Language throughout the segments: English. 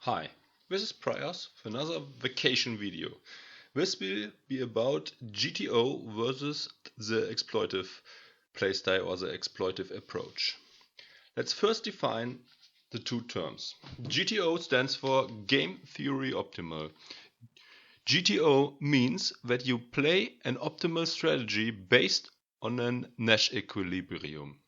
Hi, this is Priors for another vacation video. This will be about GTO versus the exploitive playstyle or the exploitive approach. Let's first define the two terms. GTO stands for Game Theory Optimal. GTO means that you play an optimal strategy based on a Nash equilibrium.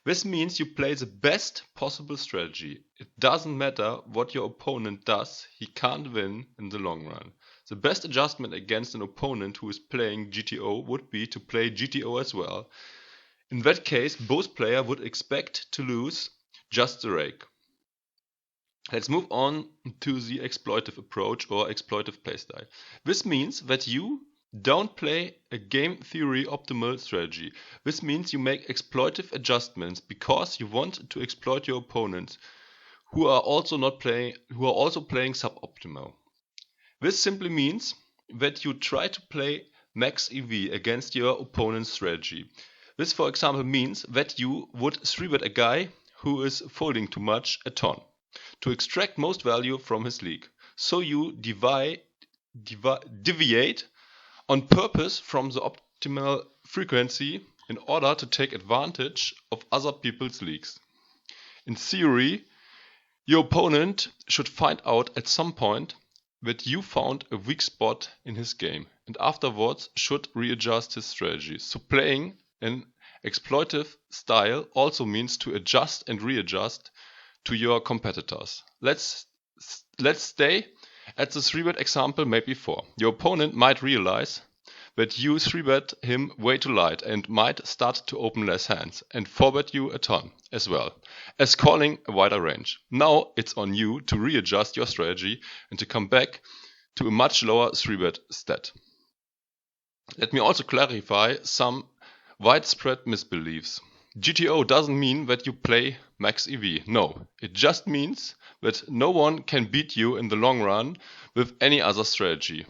This means you play the best possible strategy. It doesn't matter what your opponent does, he can't win in the long run. The best adjustment against an opponent who is playing GTO would be to play GTO as well. In that case, both players would expect to lose just the rake. Let's move on to the exploitive approach or exploitive playstyle. This means that you don't play a game theory optimal strategy. This means you make exploitive adjustments because you want to exploit your opponents who are also playing suboptimal. This simply means that you try to play max EV against your opponent's strategy. This, for example, means that you would 3-bet a guy who is folding too much a ton to extract most value from his league. So you deviate on purpose from the optimal frequency in order to take advantage of other people's leagues. In theory, your opponent should find out at some point that you found a weak spot in his game and afterwards should readjust his strategy. So playing an exploitive style also means to adjust and readjust to your competitors. Let's stay at the 3-bet example made before. Your opponent might realize that you 3-bet him way too light and might start to open less hands and 4-bet you a ton as well as calling a wider range. Now it's on you to readjust your strategy and to come back to a much lower 3-bet stat. Let me also clarify some widespread misbeliefs. GTO doesn't mean that you play max EV. No, it just means that no one can beat you in the long run with any other strategy.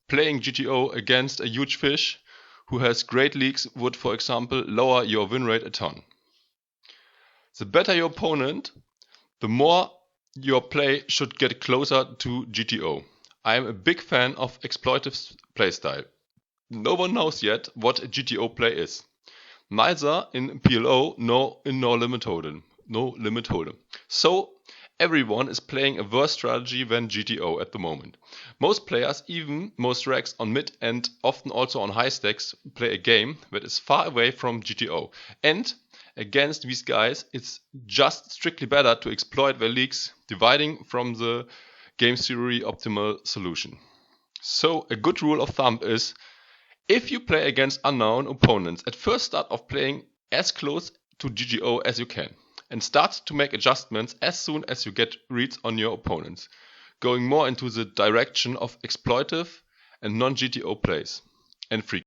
Playing GTO against a huge fish who has great leagues would, for example, lower your win rate a ton. The better your opponent, the more your play should get closer to GTO. I am a big fan of exploitive playstyle. No one knows yet what a GTO play is. Neither in PLO nor in no limit hold'em. So everyone is playing a worse strategy than GTO at the moment. Most players, even most racks on mid and often also on high stacks, play a game that is far away from GTO. And against these guys, it's just strictly better to exploit their leagues, dividing from the game theory optimal solution. So a good rule of thumb is, if you play against unknown opponents, at first start off playing as close to GTO as you can and start to make adjustments as soon as you get reads on your opponents, going more into the direction of exploitive and non-GTO plays and free